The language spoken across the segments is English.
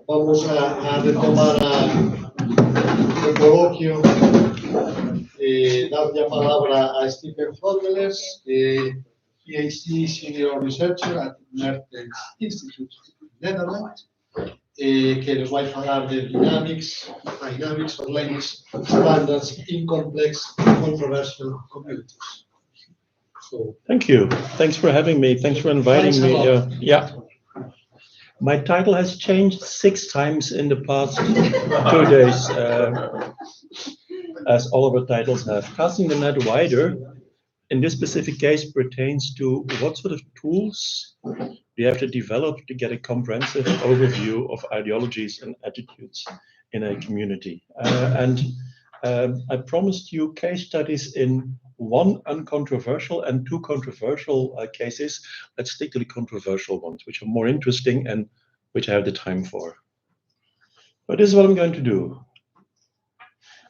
Vamos a retomar el coloquio. Dar la palabra a Stefan Grondelaers, PhD Senior Researcher at Meertens Institute in Netherlands, que nos va a hablar de dynamics of language standards in complex, controversial communities. So, thank you. Thanks for having me. Thanks for inviting me. Yeah. My title has changed 6 times in the past 2 days, as all of our titles have. Casting the net wider, in this specific case, pertains to what sort of tools you have to develop to get a comprehensive overview of ideologies and attitudes in a community. I promised you case studies in 1 uncontroversial and 2 controversial cases. Let's stick to the controversial ones, which are more interesting and which I have the time for. But this is what I'm going to do.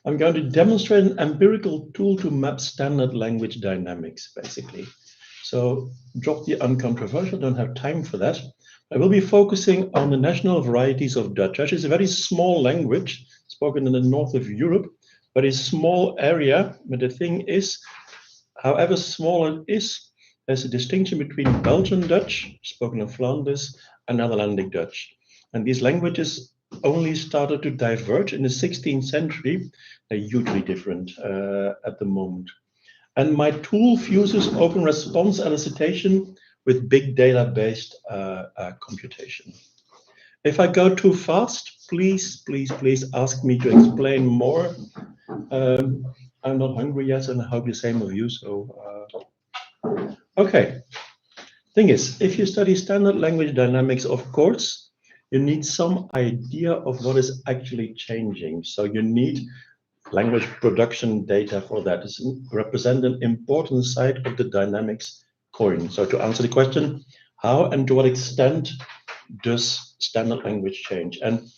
I'm going to demonstrate an empirical tool to map standard language dynamics, basically. So drop the uncontroversial, don't have time for that. I will be focusing on the national varieties of Dutch. Dutch is a very small language spoken in the north of Europe, but it's a small area. But the thing is, however small it is, there's a distinction between Belgian Dutch, spoken in Flanders, and Netherlandic Dutch. And these languages only started to diverge in the 16th century. They're hugely different at the moment. And my tool fuses open response elicitation with big data-based computation. If I go too fast, please ask me to explain more. I'm not hungry yet, and I hope the same of you. So, okay. Thing is, if you study standard language dynamics, of course, you need some idea of what is actually changing. So you need language production data for that. It represents an important side of the dynamics coin. So to answer the question, how and to what extent does standard language change? And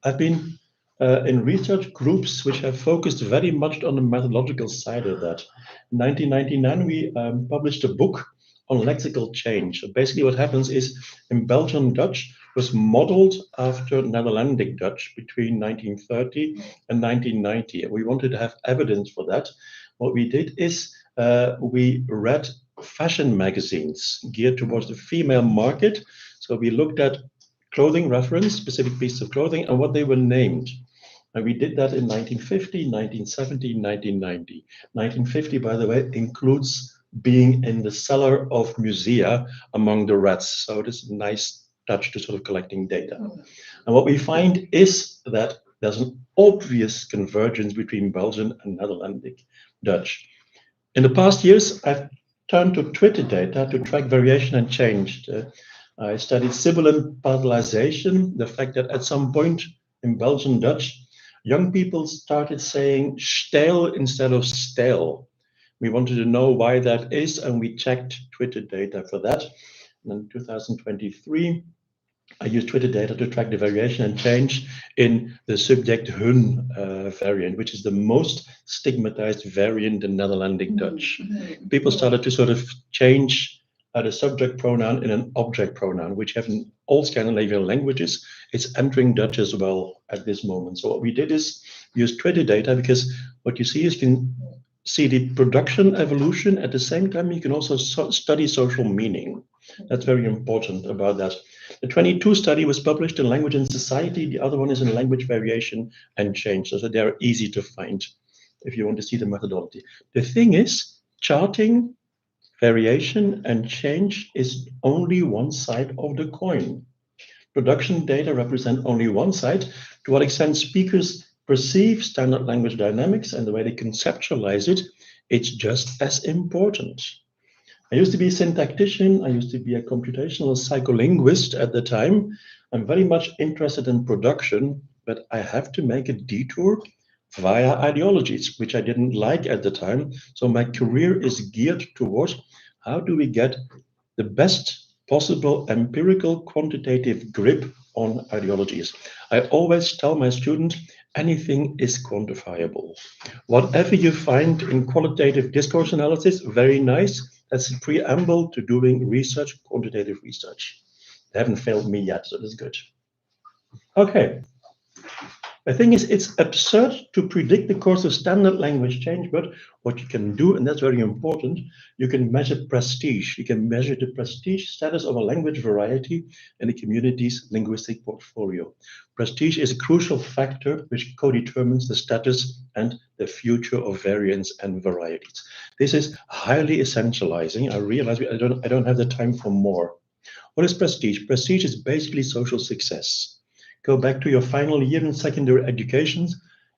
I've been in research groups which have focused very much on the methodological side of that. In 1999, we published a book on lexical change. So basically what happens is in Belgian Dutch was modeled after Netherlandic Dutch between 1930 and 1990. And we wanted to have evidence for that. What we did is we read fashion magazines geared towards the female market. So we looked at clothing reference, specific pieces of clothing, and what they were named. And we did that in 1950, 1970, 1990. 1950, by the way, includes being in the cellar of musea among the rats. So it is a nice touch to sort of collecting data. And what we find is that there's an obvious convergence between Belgian and Netherlandic Dutch. In the past years, I've turned to Twitter data to track variation and change. I studied sibilant palatalization, the fact that at some point in Belgian Dutch, young people started saying stijl instead of stijl. We wanted to know why that is, and we checked Twitter data for that. And in 2023, I used Twitter data to track the variation and change in the subject hun variant, which is the most stigmatized variant in Netherlandic Dutch. People started to sort of change the subject pronoun in an object pronoun, which have in all Scandinavian languages. It's entering Dutch as well at this moment. So what we did is use Twitter data, because what you see is you can see the production evolution. At the same time, you can also study social meaning. That's very important about that. The 22 study was published in Language and Society. The other one is in Language Variation and Change. So they're easy to find if you want to see the methodology. The thing is, charting, variation, and change is only one side of the coin. Production data represent only one side. To what extent speakers perceive standard language dynamics and the way they conceptualize it, it's just as important. I used to be a syntactician. I used to be a computational psycholinguist at the time. I'm very much interested in production, but I have to make a detour via ideologies, which I didn't like at the time. So my career is geared towards how do we get the best possible empirical quantitative grip on ideologies. I always tell my students, anything is quantifiable. Whatever you find in qualitative discourse analysis, very nice. That's a preamble to doing research, quantitative research. They haven't failed me yet, so that's good. Okay. The thing is, it's absurd to predict the course of standard language change, but what you can do, and that's very important, you can measure prestige. You can measure the prestige status of a language variety in a community's linguistic portfolio. Prestige is a crucial factor which co-determines the status and the future of variants and varieties. This is highly essentializing. I realize I don't have the time for more. What is prestige? Prestige is basically social success. Go back to your final year in secondary education,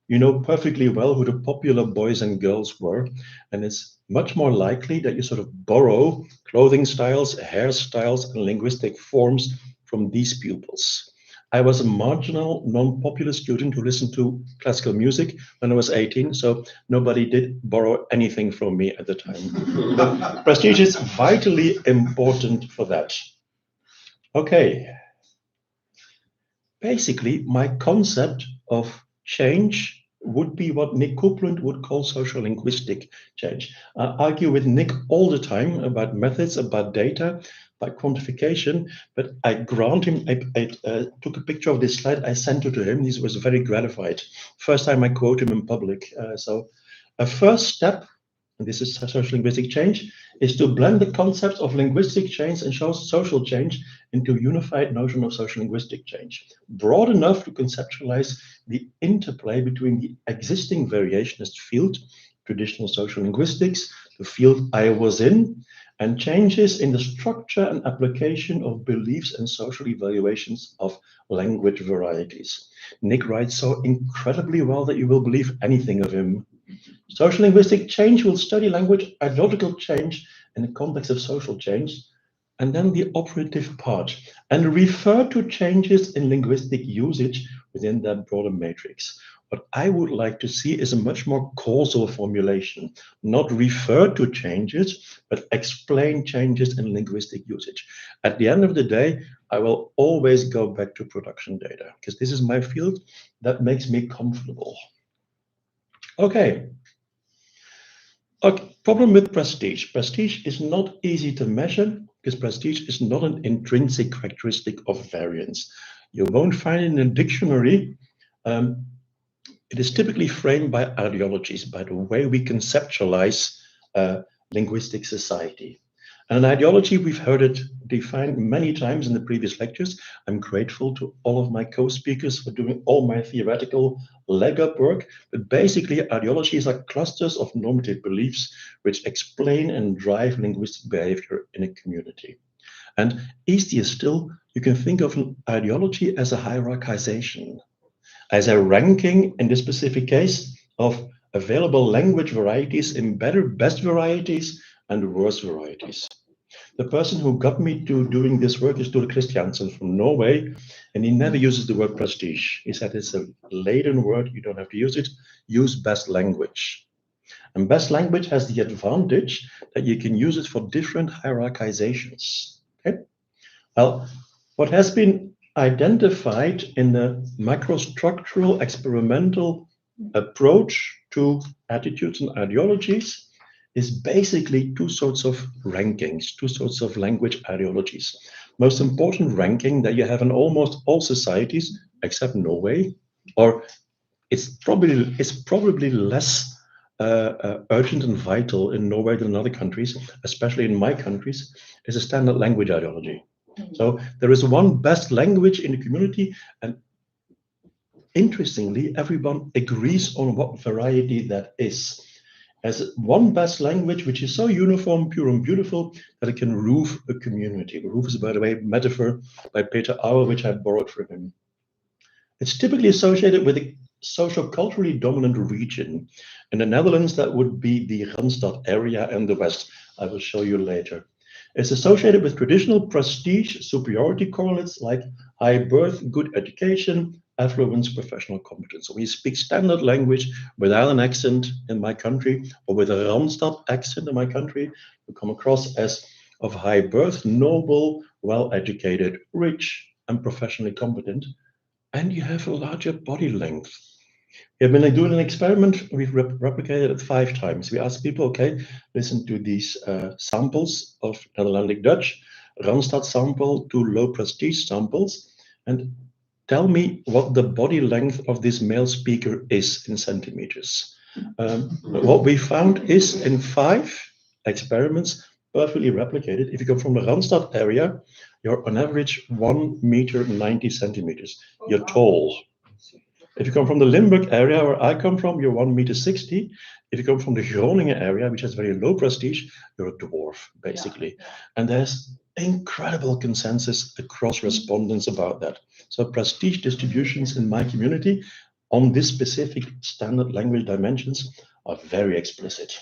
you know perfectly well who the popular boys and girls were, and it's much more likely that you sort of borrow clothing styles, hairstyles, and linguistic forms from these pupils. I was a marginal, non-popular student who listened to classical music when I was 18, so nobody did borrow anything from me at the time. But prestige is vitally important for that. Okay. Basically, my concept of change would be what Nick Copeland would call social linguistic change. I argue with Nick all the time about methods, about data, about quantification, but I grant him, I took a picture of this slide, I sent it to him, he was very gratified. First time I quote him in public. So a first step, and this is social linguistic change, is to blend the concepts of linguistic change and social change into a unified notion of social linguistic change, broad enough to conceptualize the interplay between the existing variationist field, traditional social linguistics, the field I was in, and changes in the structure and application of beliefs and social evaluations of language varieties. Nick writes so incredibly well that you will believe anything of him. Social linguistic change will study language ideological change in the context of social change, and then the operative part, and refer to changes in linguistic usage within that broader matrix. What I would like to see is a much more causal formulation, not refer to changes, but explain changes in linguistic usage. At the end of the day, I will always go back to production data, because this is my field that makes me comfortable. Okay. Okay, problem with prestige. Prestige is not easy to measure because prestige is not an intrinsic characteristic of variance. You won't find it in a dictionary. It is typically framed by ideologies, by the way we conceptualize linguistic society. And an ideology, we've heard it defined many times in the previous lectures. I'm grateful to all of my co-speakers for doing all my theoretical leg up work. But basically, ideologies are clusters of normative beliefs which explain and drive linguistic behavior in a community. And easier still, you can think of an ideology as a hierarchization, as a ranking in this specific case of available language varieties in better, best varieties and worse varieties. The person who got me to doing this work is Sture Christiansen from Norway, and he never uses the word prestige. He said it's a laden word, you don't have to use it, use best language. And best language has the advantage that you can use it for different hierarchizations. Okay? Well, what has been identified in the macrostructural experimental approach to attitudes and ideologies is basically two sorts of rankings, two sorts of language ideologies. Most important ranking that you have in almost all societies, except Norway, or it's probably less urgent and vital in Norway than in other countries, especially in my countries, is a standard language ideology. So there is one best language in the community, and interestingly, everyone agrees on what variety that is. As one best language, which is so uniform, pure, and beautiful that it can roof a community. Roof is, by the way, a metaphor by Peter Auer, which I borrowed from him. It's typically associated with a socio-culturally dominant region. In the Netherlands, that would be the Randstad area and the West. I will show you later. It's associated with traditional prestige, superiority correlates like high birth, good education, affluence, professional competence. So we speak standard language without an accent in my country, or with a Randstad accent in my country, we come across as of high birth, noble, well-educated, rich, and professionally competent. And you have a larger body length. We have been doing an experiment, we've replicated it 5 times. We asked people, okay, listen to these samples of Netherlandic Dutch, Randstad sample to low prestige samples, and tell me what the body length of this male speaker is in centimeters. What we found is in 5 experiments perfectly replicated. If you come from the Randstad area, you're on average 1 meter 90 centimeters. You're tall. If you come from the Limburg area, where I come from, you're 1 meter 60. If you come from the Groningen area, which has very low prestige, you're a dwarf, basically. And there's incredible consensus across respondents about that. So prestige distributions in my community on this specific standard language dimensions are very explicit.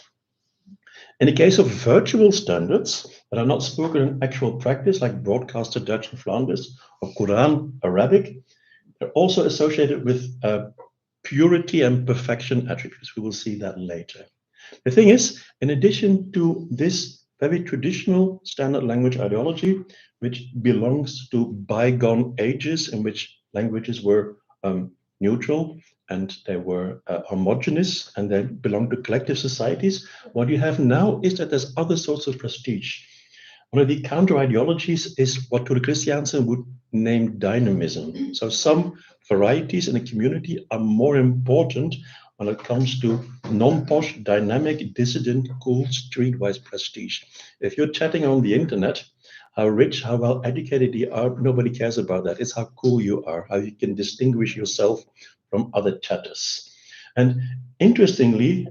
In the case of virtual standards that are not spoken in actual practice, like broadcaster Dutch in Flanders or Quran Arabic, they're also associated with purity and perfection attributes. We will see that later. The thing is, in addition to this very traditional standard language ideology, which belongs to bygone ages in which languages were neutral and they were homogeneous and they belong to collective societies, what you have now is that there's other sorts of prestige. One of the counter ideologies is what Tore Christiansen would name dynamism. So some varieties in a community are more important when it comes to non-posh, dynamic, dissident, cool, streetwise prestige. If you're chatting on the internet, how rich, how well educated you are, nobody cares about that. It's how cool you are, how you can distinguish yourself from other chatters. And interestingly,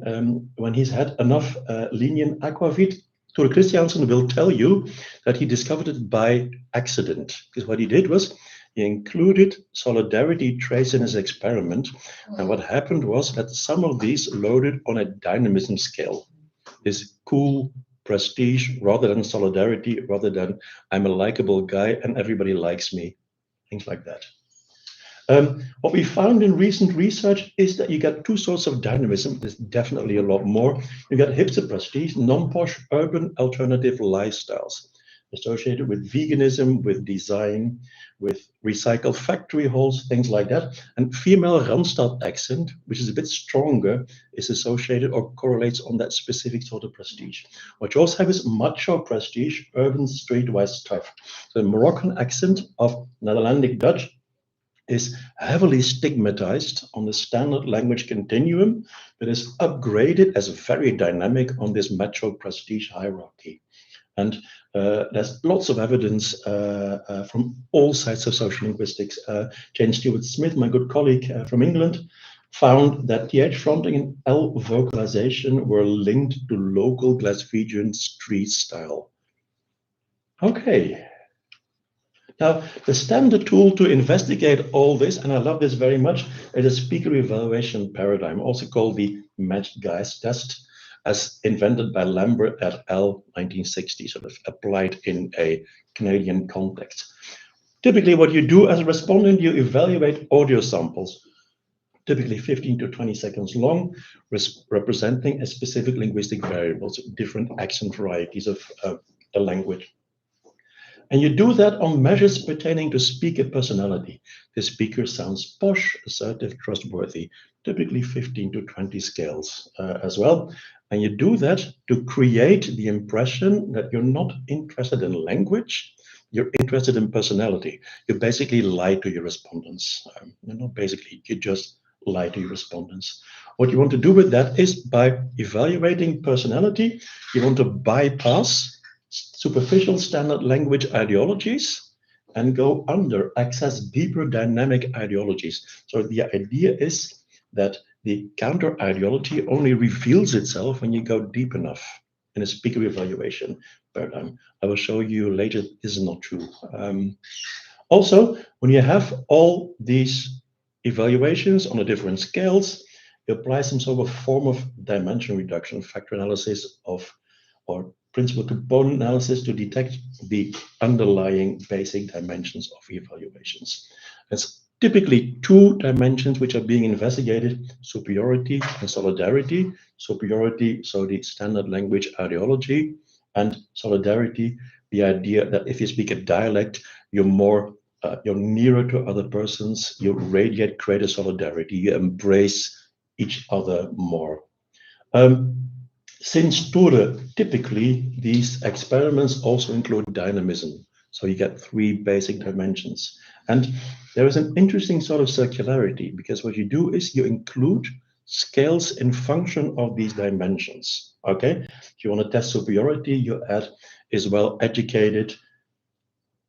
when he's had enough lenient aquavit, Tore Christiansen will tell you that he discovered it by accident, because what he did was he included solidarity traits in his experiment. And what happened was that some of these loaded on a dynamism scale, this cool prestige rather than solidarity, rather than I'm a likable guy and everybody likes me, things like that. What we found in recent research is that you get 2 sorts of dynamism. There's definitely a lot more. You get hipster prestige, non-posh, urban, alternative lifestyles associated with veganism, with design, with recycled factory halls, things like that. And female Randstad accent, which is a bit stronger, is associated or correlates on that specific sort of prestige. What you also have is macho prestige, urban, streetwise stuff. The Moroccan accent of Netherlandic Dutch is heavily stigmatized on the standard language continuum, but is upgraded as very dynamic on this macho prestige hierarchy. And there's lots of evidence from all sides of social linguistics. Jane Stewart-Smith, my good colleague from England, found that TH fronting and L vocalization were linked to local Glaswegian street style. Okay. Now, the standard tool to investigate all this, and I love this very much, is a speaker evaluation paradigm, also called the matched guys test, as invented by Lambert et al. 1960, sort of applied in a Canadian context. Typically, what you do as a respondent, you evaluate audio samples, typically 15 to 20 seconds long, representing a specific linguistic variables, different accent varieties of a language. And you do that on measures pertaining to speaker personality. The speaker sounds posh, assertive, trustworthy, typically 15 to 20 scales as well. And you do that to create the impression that you're not interested in language, you're interested in personality. You basically lie to your respondents. Not basically, you just lie to your respondents. What you want to do with that is by evaluating personality, you want to bypass superficial standard language ideologies and go under, access deeper dynamic ideologies. So the idea is that the counter ideology only reveals itself when you go deep enough in a speaker evaluation paradigm. I will show you later this is not true. Also, when you have all these evaluations on the different scales, you apply some sort of form of dimension reduction, factor analysis of, or principal component analysis to detect the underlying basic dimensions of evaluations. There's typically 2 dimensions which are being investigated: superiority and solidarity. Superiority, so the standard language ideology, and solidarity, the idea that if you speak a dialect, you're more, you're nearer to other persons, you radiate greater solidarity, you embrace each other more. Since Tore, typically these experiments also include dynamism. So you get 3 basic dimensions. And there is an interesting sort of circularity, because what you do is you include scales in function of these dimensions. Okay, if you want to test superiority, you add is well educated,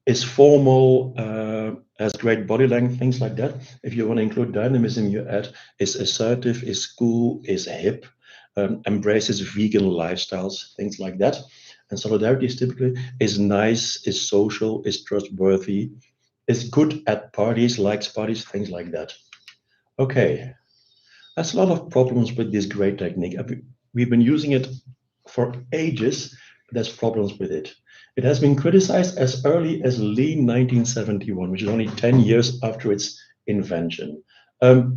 is formal, has great body length, things like that. If you want to include dynamism, you add is assertive, is cool, is hip, embraces vegan lifestyles, things like that. And solidarity is typically is nice, is social, is trustworthy, is good at parties, likes parties, things like that. Okay, that's a lot of problems with this great technique. We've been using it for ages, but there's problems with it. It has been criticized as early as Lee 1971, which is only 10 years after its invention. The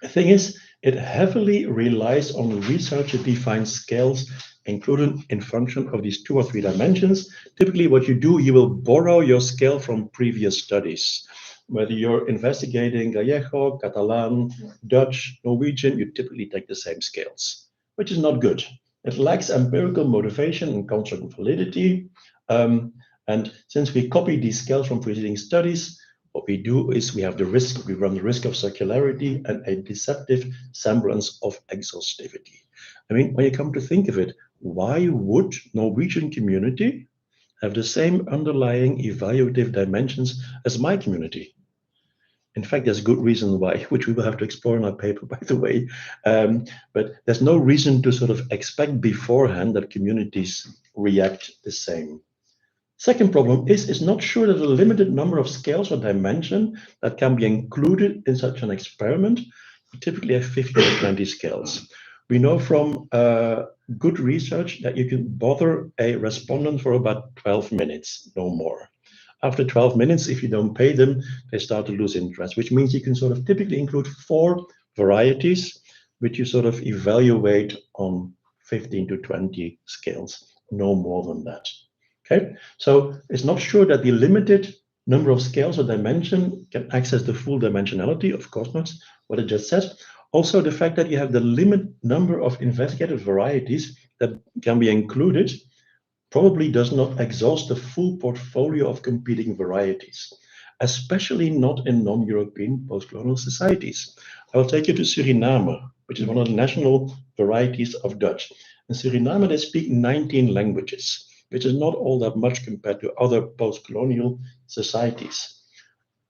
thing is, it heavily relies on researcher-defined scales included in function of these 2 or 3 dimensions. Typically, what you do, you will borrow your scale from previous studies. Whether you're investigating Gallego, Catalan, Dutch, Norwegian, you typically take the same scales, which is not good. It lacks empirical motivation and construct validity. And since we copy these scales from preceding studies, what we do is we run the risk of circularity and a deceptive semblance of exhaustivity. I mean, when you come to think of it, why would Norwegian community have the same underlying evaluative dimensions as my community? In fact, there's a good reason why, which we will have to explore in our paper, by the way. But there's no reason to sort of expect beforehand that communities react the same. Second problem is it's not sure that a limited number of scales or dimension that can be included in such an experiment. We typically have 15 or 20 scales. We know from good research that you can bother a respondent for about 12 minutes, no more. After 12 minutes, if you don't pay them, they start to lose interest, which means you can sort of typically include 4 varieties, which you sort of evaluate on 15 to 20 scales, no more than that. Okay, so it's not sure that the limited number of scales or dimension can access the full dimensionality, of course not, what I just said. Also, the fact that you have the limit number of investigated varieties that can be included probably does not exhaust the full portfolio of competing varieties, especially not in non-European post-colonial societies. I will take you to Suriname, which is one of the national varieties of Dutch. In Suriname, they speak 19 languages, which is not all that much compared to other post-colonial societies.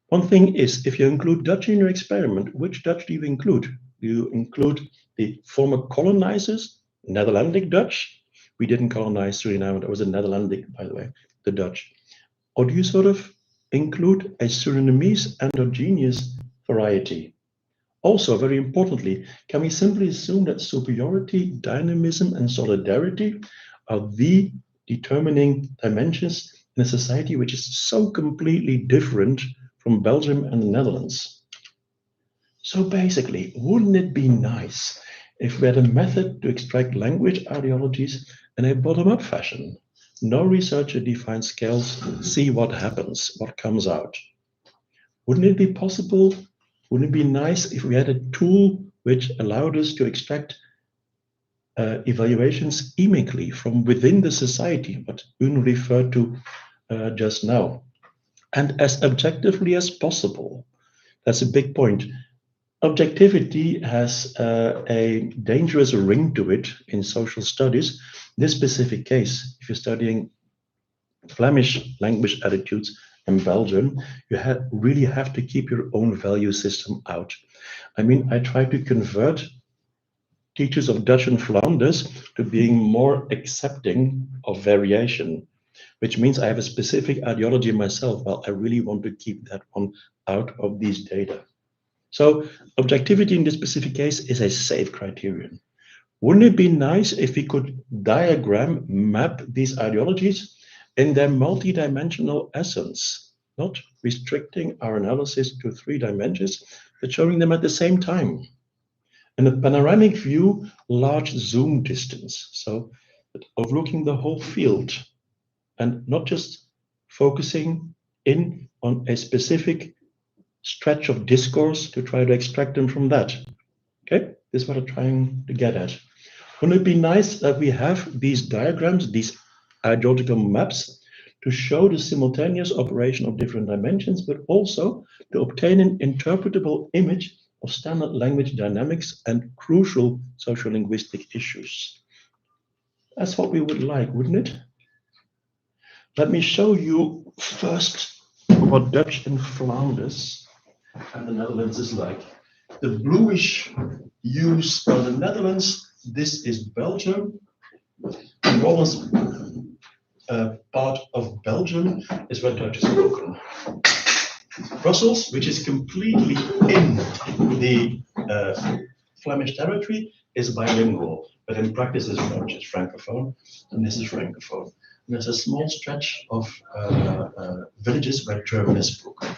One thing is, if you include Dutch in your experiment, which Dutch do you include? Do you include the former colonizers, Netherlandic Dutch? We didn't colonize Suriname, that was a Netherlandic, by the way, the Dutch. Or do you sort of include a Surinamese endogenous variety? Also, very importantly, can we simply assume that superiority, dynamism, and solidarity are the determining dimensions in a society which is so completely different from Belgium and the Netherlands? So basically, wouldn't it be nice if we had a method to extract language ideologies in a bottom-up fashion? No researcher-defined scales, see what happens, what comes out. Wouldn't it be possible, wouldn't it be nice if we had a tool which allowed us to extract evaluations amicably from within the society, what Un referred to just now, and as objectively as possible? That's a big point. Objectivity has a dangerous ring to it in social studies. In this specific case, if you're studying Flemish language attitudes in Belgium, you really have to keep your own value system out. I mean, I try to convert teachers of Dutch in Flanders to being more accepting of variation, which means I have a specific ideology myself. Well, I really want to keep that one out of these data. So objectivity in this specific case is a safe criterion. Wouldn't it be nice if we could diagram, map these ideologies in their multidimensional essence, not restricting our analysis to 3 dimensions, but showing them at the same time? In a panoramic view, large zoom distance, so overlooking the whole field and not just focusing in on a specific stretch of discourse to try to extract them from that. Okay, this is what I'm trying to get at. Wouldn't it be nice that we have these diagrams, these ideological maps, to show the simultaneous operation of different dimensions, but also to obtain an interpretable image of standard language dynamics and crucial sociolinguistic issues. That's what we would like, wouldn't it? Let me show you first what Dutch in Flanders and the Netherlands is like. The bluish hues are the Netherlands. This is Belgium. The northern part of Belgium is where Dutch is spoken. Brussels, which is completely in the Flemish territory, is bilingual, but in practice is French, it's francophone, and this is francophone. And there's a small stretch of villages where German is spoken.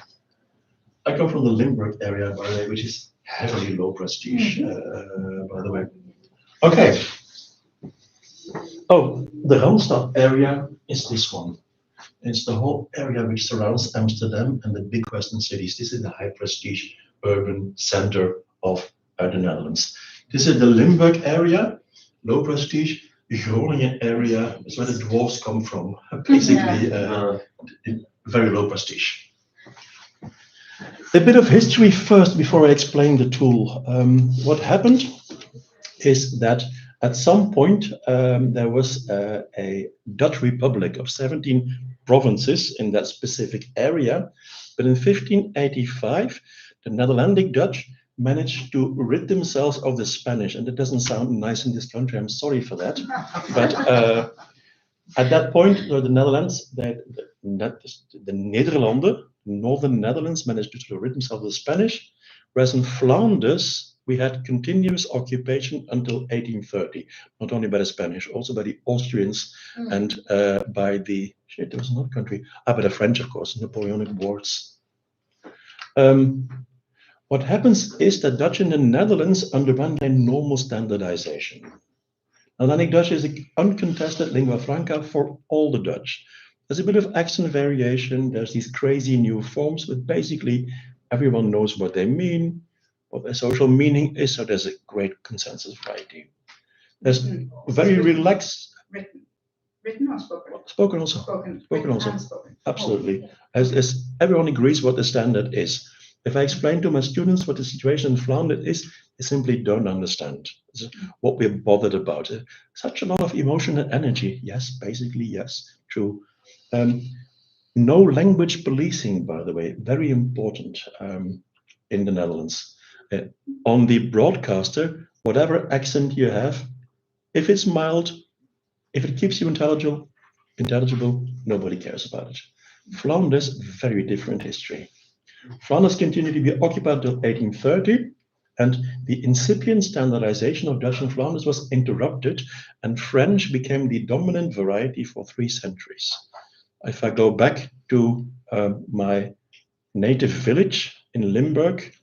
I come from the Limburg area, by the way, which is heavily low prestige, by the way. Okay. Oh, the Randstad area is this one. It's the whole area which surrounds Amsterdam and the big western cities. This is the high prestige urban center of the Netherlands. This is the Limburg area, low prestige. The Groningen area is where the dwarves come from, basically very low prestige. A bit of history first before I explain the tool. What happened is that at some point there was a Dutch Republic of 17 provinces in that specific area, but in 1585 the Netherlandic Dutch managed to rid themselves of the Spanish, and it doesn't sound nice in this country, I'm sorry for that, but at that point the Netherlands, the Nederlanden, northern Netherlands, managed to rid themselves of the Spanish, whereas in Flanders we had continuous occupation until 1830, not only by the Spanish, also by the Austrians and by the, there was another country, by the French, of course, Napoleonic Wars. What happens is that Dutch in the Netherlands underwent a normal standardization. Netherlandic Dutch is an uncontested lingua franca for all the Dutch. There's a bit of accent variation, there's these crazy new forms, but basically everyone knows what they mean, what their social meaning is, so there's a great consensus variety. There's very relaxed... Written or spoken? Spoken also. Spoken also. Absolutely. As everyone agrees what the standard is. If I explain to my students what the situation in Flanders is, they simply don't understand what we're bothered about. Such a lot of emotion and energy. Yes, basically, yes, true. No language policing, by the way, very important in the Netherlands. On the broadcaster, whatever accent you have, if it's mild, if it keeps you intelligible, nobody cares about it. Flanders, very different history. Flanders continued to be occupied until 1830, and the incipient standardization of Dutch in Flanders was interrupted, and French became the dominant variety for 3 centuries. If I go back to my native village in Limburg,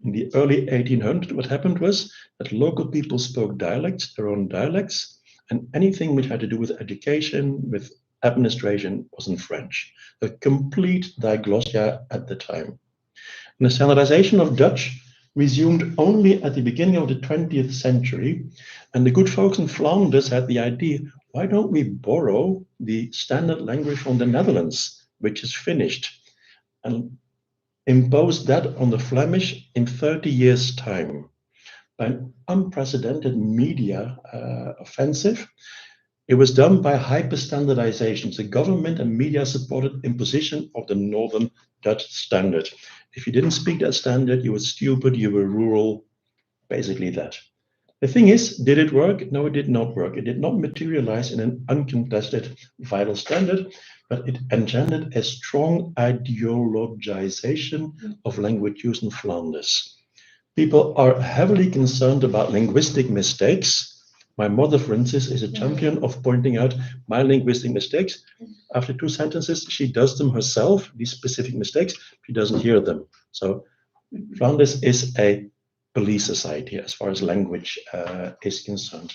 in the early 1800s, what happened was that local people spoke dialects, their own dialects, and anything which had to do with education, with administration, was in French. A complete diglossia at the time. And the standardization of Dutch resumed only at the beginning of the 20th century, and the good folks in Flanders had the idea, why don't we borrow the standard language from the Netherlands, which is finished, and impose that on the Flemish in 30 years' time. By an unprecedented media offensive, it was done by hyper-standardization, the government and media supported imposition of the Northern Dutch standard. If you didn't speak that standard, you were stupid, you were rural, basically that. The thing is, did it work? No, it did not work. It did not materialize in an uncontested vital standard, but it engendered a strong ideologization of language use in Flanders. People are heavily concerned about linguistic mistakes. My mother, for instance, is a champion of pointing out my linguistic mistakes. After 2 sentences, she does them herself, these specific mistakes, she doesn't hear them. So Flanders is a police society as far as language is concerned.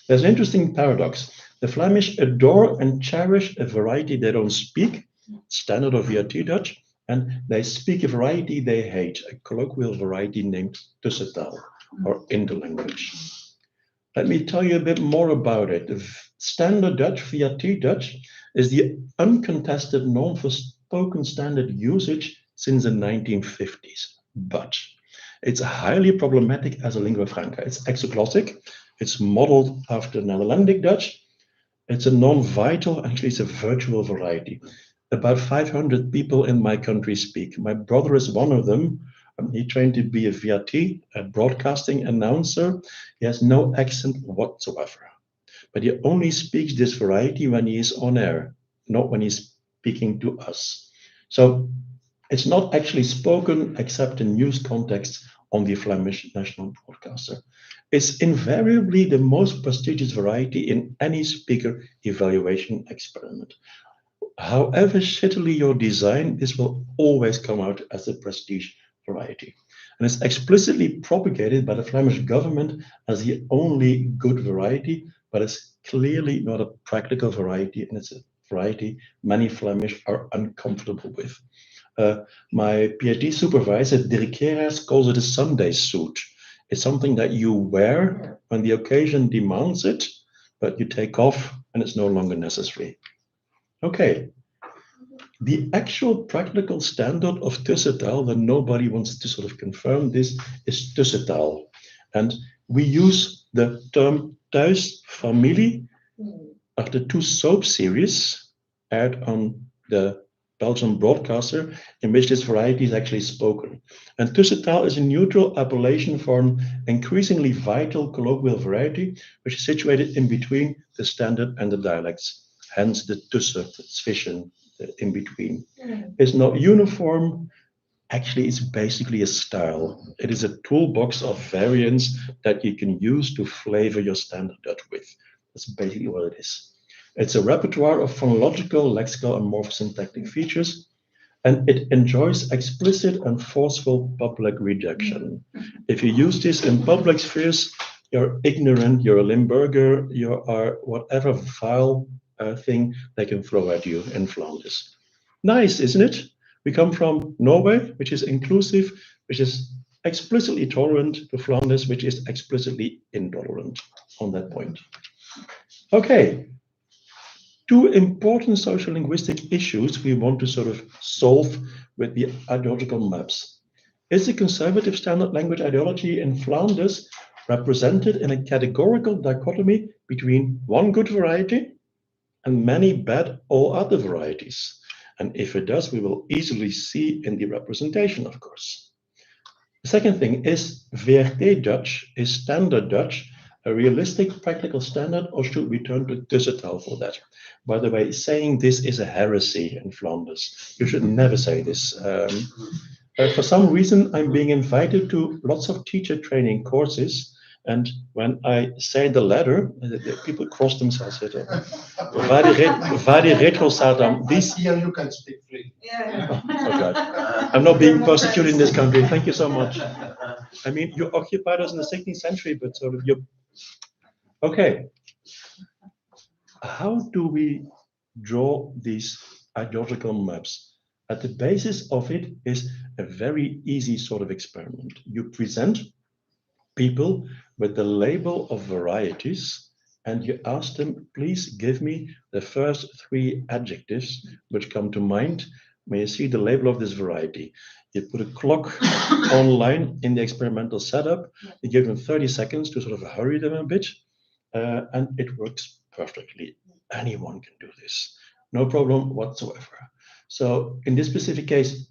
There's an interesting paradox. The Flemish adore and cherish a variety they don't speak, standard or VRT Dutch, and they speak a variety they hate, a colloquial variety named tussentaal, or interlanguage. Let me tell you a bit more about it. The Standard Dutch, VAT Dutch, is the uncontested norm for spoken standard usage since the 1950s. But it's highly problematic as a lingua franca. It's exoglossic. It's modeled after Netherlandic Dutch. It's a non-vital, actually it's a virtual variety. About 500 people in my country speak. My brother is one of them. He trained to be a VAT, a broadcasting announcer. He has no accent whatsoever. But he only speaks this variety when he is on air, not when he's speaking to us. So it's not actually spoken except in news contexts on the Flemish national broadcaster. It's invariably the most prestigious variety in any speaker evaluation experiment. However shittily your design, this will always come out as a prestige variety. And it's explicitly propagated by the Flemish government as the only good variety, but it's clearly not a practical variety, and it's a variety many Flemish are uncomfortable with. My PhD supervisor, dedica, calls it a Sunday suit. It's something that you wear when the occasion demands it, but you take off and it's no longer necessary. Okay. The actual practical standard of tussentaal, that nobody wants to sort of confirm this, is tussentaal. And we use the term thuisfamilie after two soap series aired on the Belgian broadcaster in which this variety is actually spoken. And tussentaal is a neutral appellation for an increasingly vital colloquial variety which is situated in between the standard and the dialects, hence the tussen, zwischen. In between. It's not uniform. Actually, it's basically a style. It is a toolbox of variants that you can use to flavor your standard Dutch with. That's basically what it is. It's a repertoire of phonological, lexical, and morphosyntactic features, and it enjoys explicit and forceful public rejection. If you use this in public spheres, you're ignorant, you're a Limburger, you are whatever vile thing they can throw at you in Flanders. Nice, isn't it? We come from Norway, which is inclusive, which is explicitly tolerant, to Flanders, which is explicitly intolerant on that point. Okay, two important social linguistic issues we want to sort of solve with the ideological maps. Is the conservative standard language ideology in Flanders represented in a categorical dichotomy between one good variety and many bad all other varieties? And if it does, we will easily see in the representation, of course. The second thing is VRT Dutch, is standard Dutch a realistic practical standard, or should we turn to tussentaal for that? By the way, saying this is a heresy in Flanders. You should never say this. For some reason, I'm being invited to lots of teacher training courses. And when I say the letter, the people cross themselves. Waar die retro staat dan. Here you can speak free. Yeah. Oh God. I'm not being persecuted in this country. Thank you so much. I mean, you occupied us in the 16th century, but sort of you. Okay. How do we draw these ideological maps? At the basis of it is a very easy sort of experiment. You present people with the label of varieties, and you ask them, please give me the first three adjectives which come to mind. May you see the label of this variety? You put a clock online in the experimental setup. You give them 30 seconds to sort of hurry them a bit, and it works perfectly. Anyone can do this, no problem whatsoever. So in this specific case,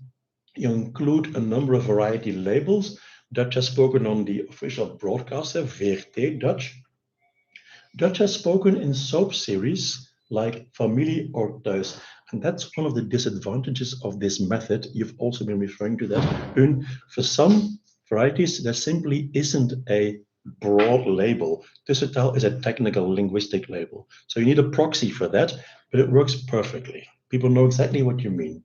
you include a number of variety labels. Dutch has spoken on the official broadcaster, VRT Dutch. Dutch has spoken in soap series like Familie or Thuis. And that's one of the disadvantages of this method. You've also been referring to that. For some varieties, there simply isn't a broad label. Tussentaal is a technical linguistic label. So you need a proxy for that, but it works perfectly. People know exactly what you mean.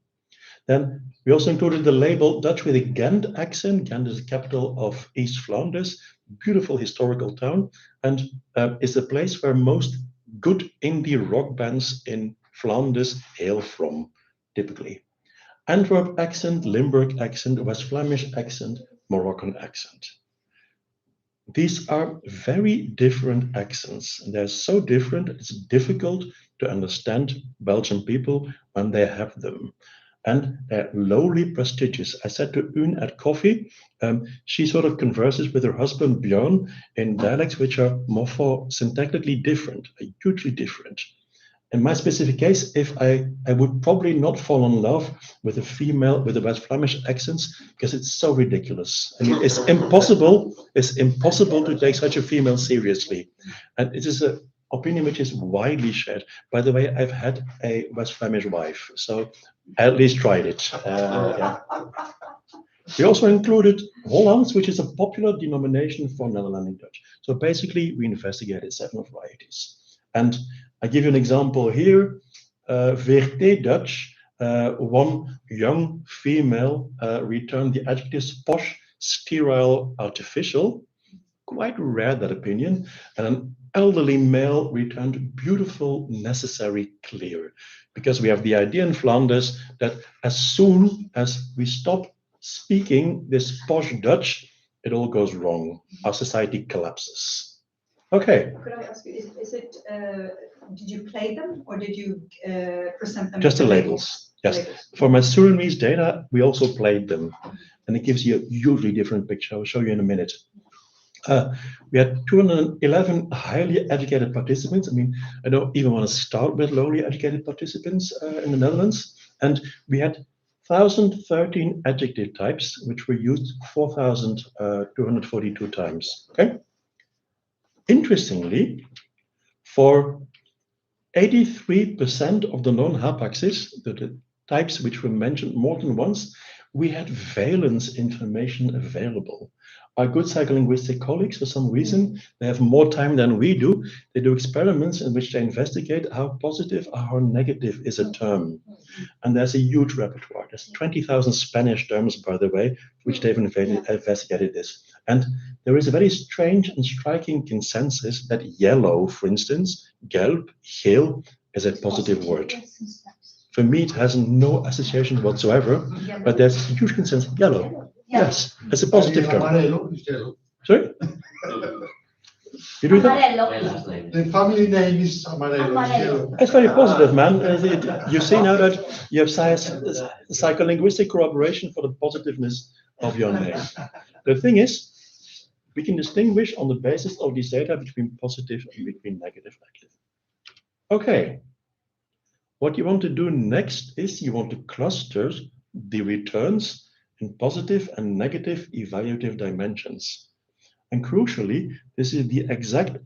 Then we also included the label Dutch with a Ghent accent. Ghent is the capital of East Flanders, beautiful historical town, and is the place where most good indie rock bands in Flanders hail from, typically. Antwerp accent, Limburg accent, West Flemish accent, Moroccan accent. these are very different accents. And they're so different, it's difficult to understand Belgian people when they have them. And they're lowly prestigious. I said to Une at coffee, she sort of converses with her husband Björn in dialects which are morpho-syntactically different, hugely different. In my specific case, if I would probably not fall in love with a female with a West Flemish accents because it's so ridiculous. I mean, it's impossible to take such a female seriously. And it is an opinion which is widely shared. By the way, I've had a West Flemish wife, so I at least tried it. Yeah. We also included Hollands, which is a popular denomination for Netherlandic Dutch. So basically, we investigated 7 varieties. And I give you an example here. VRT Dutch, one young female returned the adjectives posh, sterile, artificial. Quite rare, that opinion. And an elderly male returned beautiful, necessary, clear. Because we have the idea in Flanders that as soon as we stop speaking this posh Dutch, it all goes wrong. Our society collapses. Okay. Could I ask you, is it, did you play them or did you present them? Just the labels. Yes. Labels. For my Surinamese data, we also played them. And it gives you a hugely different picture. I'll show you in a minute. We had 211 highly educated participants. I mean, I don't even want to start with lowly educated participants in the Netherlands. And we had 1,013 adjective types, which were used 4,242 times. Okay. Interestingly, for 83% of the non-hapaxes, the types which were mentioned more than once, we had valence information available. Our good psycholinguistic colleagues, for some reason, they have more time than we do. They do experiments in which they investigate how positive or how negative is a term. And there's a huge repertoire. There's 20,000 Spanish terms, by the way, which they've investigated this. And there is a very strange and striking consensus that yellow, for instance, gelb, geel, is a positive word. For me, it has no association whatsoever, but there's a huge consensus. Yellow, yes, it's a positive term. Sorry? You do that? The family name is Amarelo. It's very positive, man. You see now that you have psycholinguistic corroboration for the positiveness of your name. The thing is, we can distinguish on the basis of these data between positive and between negative active. Okay. What you want to do next is you want to cluster the returns in positive and negative evaluative dimensions. And crucially, this is the exact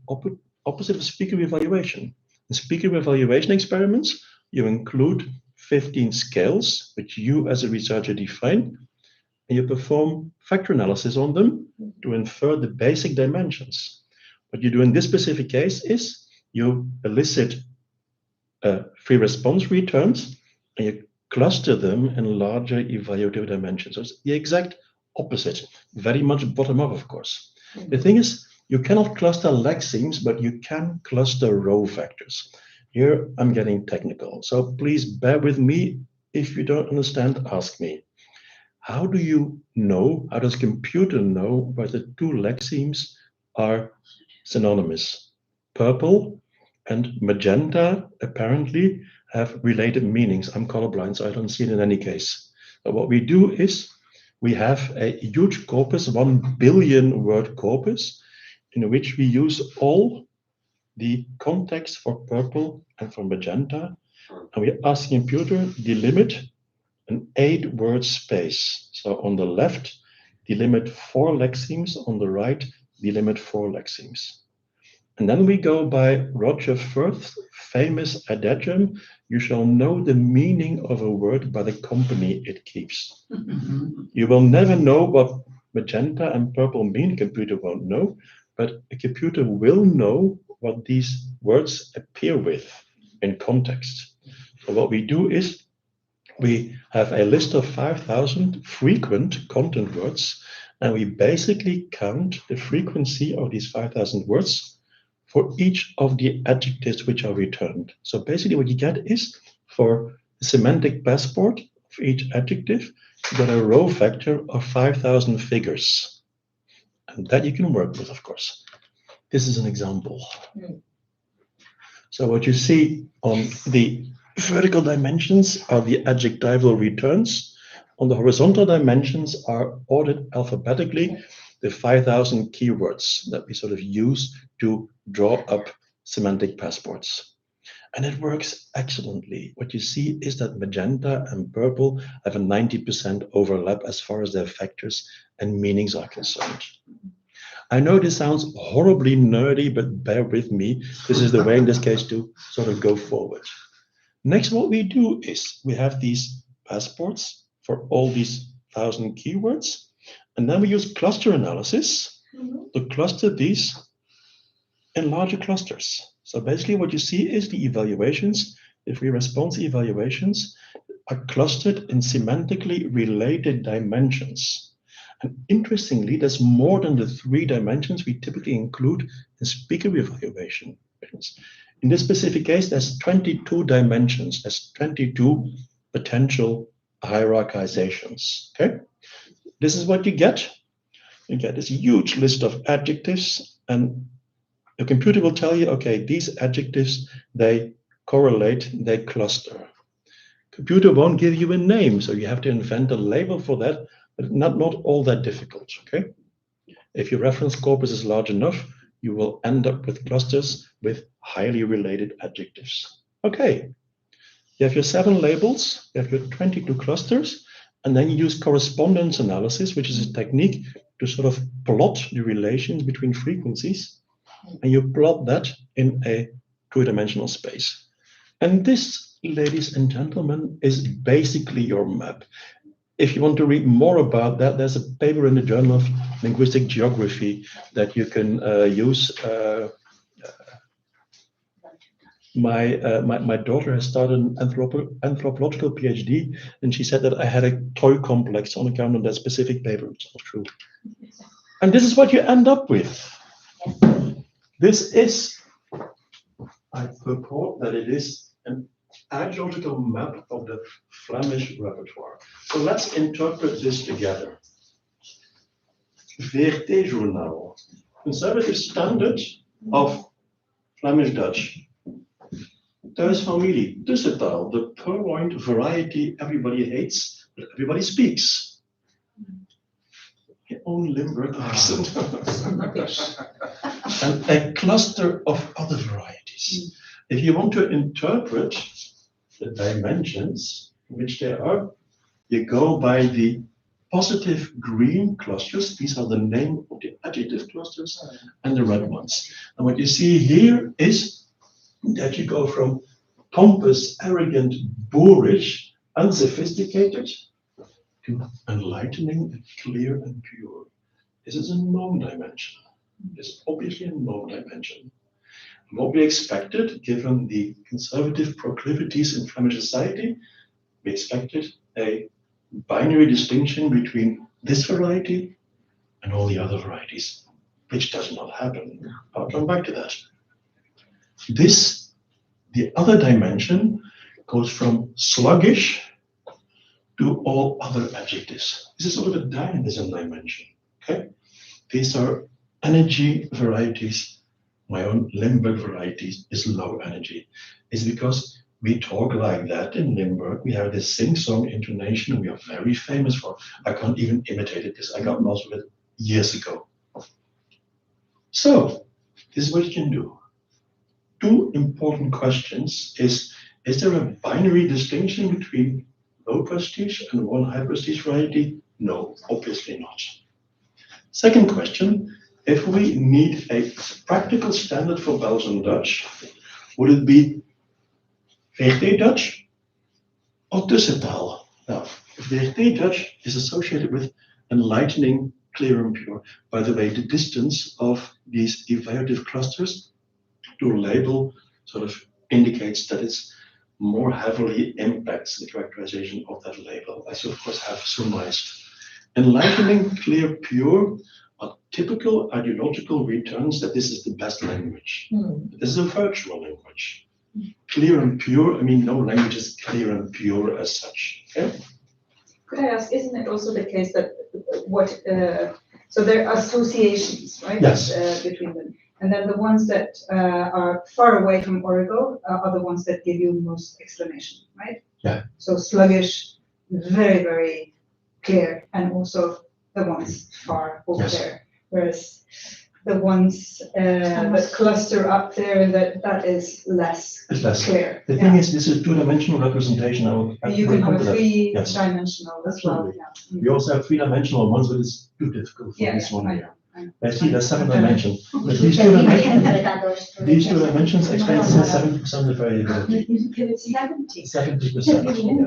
opposite of speaker evaluation. In speaker evaluation experiments, you include 15 scales, which you as a researcher define, and you perform factor analysis on them to infer the basic dimensions. What you do in this specific case is you elicit free response returns and you cluster them in larger evaluative dimensions. So it's the exact opposite, very much bottom up, of course. The thing is, you cannot cluster lexemes, but you can cluster row vectors. Here I'm getting technical, so please bear with me. If you don't understand, ask me. How do you know, how does a computer know whether 2 lexemes are synonymous? Purple and magenta apparently have related meanings. I'm colorblind, so I don't see it in any case. But what we do is we have a huge corpus, 1 billion word corpus, in which we use all the context for purple and for magenta. And we ask the computer delimit an 8-word space. So on the left, delimit 4 lexemes. On the right, delimit 4 lexemes. And then we go by Roger Firth's famous adagium, you shall know the meaning of a word by the company it keeps. You will never know what magenta and purple mean, a computer won't know, but a computer will know what these words appear with in context. So what we do is we have a list of 5,000 frequent content words, and we basically count the frequency of these 5,000 words for each of the adjectives which are returned. So basically what you get is, for the semantic passport for each adjective, you get a row vector of 5,000 figures. And that you can work with, of course. This is an example. So what you see on the vertical dimensions are the adjectival returns. On the horizontal dimensions are ordered alphabetically the 5,000 keywords that we sort of use to draw up semantic passports. And it works excellently. What you see is that magenta and purple have a 90% overlap as far as their factors and meanings are concerned. I know this sounds horribly nerdy, but bear with me. This is the way in this case to sort of go forward. Next, what we do is we have these passports for all these 1,000 keywords, and then we use cluster analysis to cluster these in larger clusters. So basically what you see is the evaluations, if we response evaluations, are clustered in semantically related dimensions. And interestingly, there's more than the 3 dimensions we typically include in speaker evaluation. In this specific case, there's 22 dimensions, there's 22 potential hierarchizations. Okay, this is what you get. You get this huge list of adjectives, and the computer will tell you, okay, these adjectives, they correlate, they cluster. Computer won't give you a name, so you have to invent a label for that, but not all that difficult, okay? If your reference corpus is large enough, you will end up with clusters with highly related adjectives. Okay, you have your 7 labels, you have your 22 clusters, and then you use correspondence analysis, which is a technique to sort of plot the relations between frequencies, and you plot that in a 2-dimensional space. And this, ladies and gentlemen, is basically your map. If you want to read more about that, there's a paper in the Journal of Linguistic Geography that you can use. My daughter has started an anthropological PhD, and she said that I had a toy complex on account of that specific paper. It's not true. And this is what you end up with. This is, I purport that it is an ideological map of the Flemish repertoire. So let's interpret this together. VRT Journal, conservative standard of Flemish Dutch. Thuisfamilie, tussentaal, the purloined variety everybody hates, but everybody speaks. Your own Limburg accent. And a cluster of other varieties. If you want to interpret the dimensions in which they are, you go by the positive green clusters. These are the name of the adjective clusters, and the red ones. And what you see here is that you go from pompous, arrogant, boorish, unsophisticated to enlightening, clear, and pure. This is a norm dimension. It's obviously a norm dimension. And what we expected, given the conservative proclivities in Flemish society, we expected a binary distinction between this variety and all the other varieties, which does not happen. I'll come back to that. The other dimension, goes from sluggish to all other adjectives. This is sort of a dynamism dimension. Okay, these are energy varieties. My own Limburg varieties is low energy. It's because we talk like that in Limburg. We have this sing-song intonation we are very famous for. I can't even imitate it because I got most of it years ago. So this is what you can do. 2 important questions is there a binary distinction between low prestige and one high prestige variety? No, obviously not. Second question, if we need a practical standard for Belgian Dutch, would it be VRT Dutch or tussentaal? Now, VRT Dutch is associated with enlightening, clear and pure. By the way, the distance of these evaluative clusters to label sort of indicates that it's more heavily impacts the characterization of that label, as you of course have surmised. Enlightening, clear, pure are typical ideological returns that this is the best language. This is a virtual language. Clear and pure, I mean, no language is clear and pure as such. Okay? Could I ask, isn't it also the case that what So there are associations, right? Yes. Between them. And then the ones that are far away from origo are the ones that give you most explanation, right? Yeah. So sluggish, very, very clear, and also the ones far over there. Whereas the ones that cluster up there, that is less clear. The thing is, this is a two-dimensional representation. You can have a three-dimensional as well. Yeah. We also have three-dimensional ones, but it's too difficult for this one here. I see there's 7 dimensions. But these two dimensions explain 70% of the variability. 70%,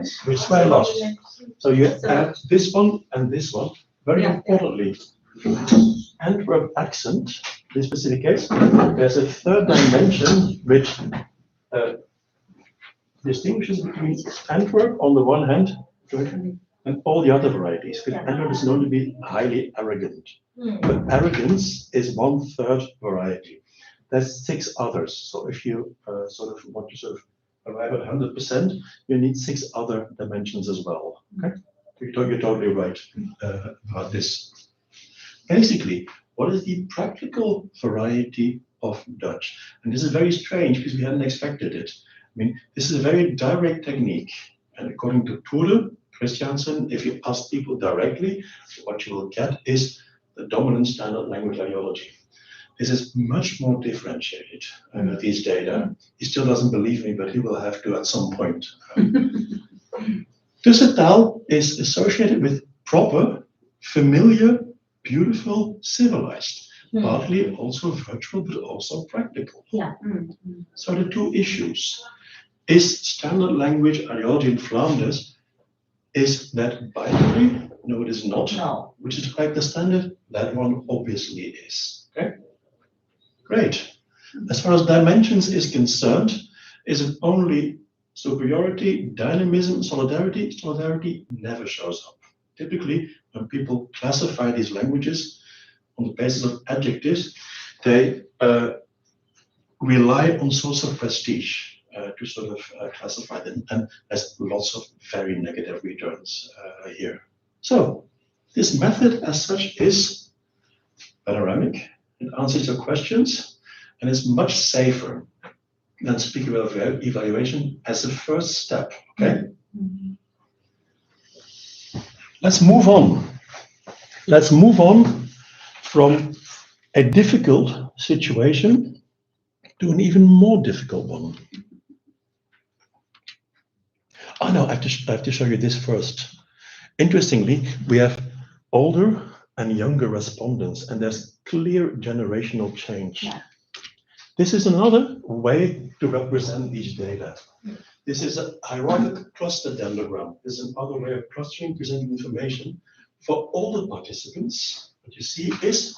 yes, which is quite a lot. So you add this one and this one. Very importantly, Antwerp accent, in this specific case, there's a third dimension which distinguishes between Antwerp on the one hand and all the other varieties. Because Antwerp is known to be highly arrogant. But arrogance is 1/3 variety. There's 6 others. So if you sort of want to arrive at 100%, you need 6 other dimensions as well. Okay? You're totally right about this. Basically, what is the practical variety of Dutch? And this is very strange because we hadn't expected it. I mean, this is a very direct technique. And according to Ture Christiansen, if you ask people directly, what you will get is the dominant standard language ideology. This is much more differentiated these data. He still doesn't believe me, but he will have to at some point. Tussentaal is associated with proper, familiar, beautiful, civilized, partly also virtual, but also practical. Yeah. So the two issues. Is standard language ideology in Flanders, is that binary? No, it is not. No. Which is like the standard? That one obviously is. Okay? Great. As far as dimensions is concerned, is it only superiority, dynamism, solidarity? Solidarity never shows up. Typically, when people classify these languages on the basis of adjectives, they rely on source of prestige to sort of classify them, and there's lots of very negative returns here. So this method as such is panoramic, it answers your questions, and it's much safer than speaking about evaluation as a first step, okay? Let's move on. Let's move on from a difficult situation to an even more difficult one. Oh no, I have to show you this first. Interestingly, we have older and younger respondents, and there's clear generational change. Yeah. This is another way to represent these data. This is a hierarchical cluster dendrogram. This is another way of clustering, presenting information. For older participants, what you see is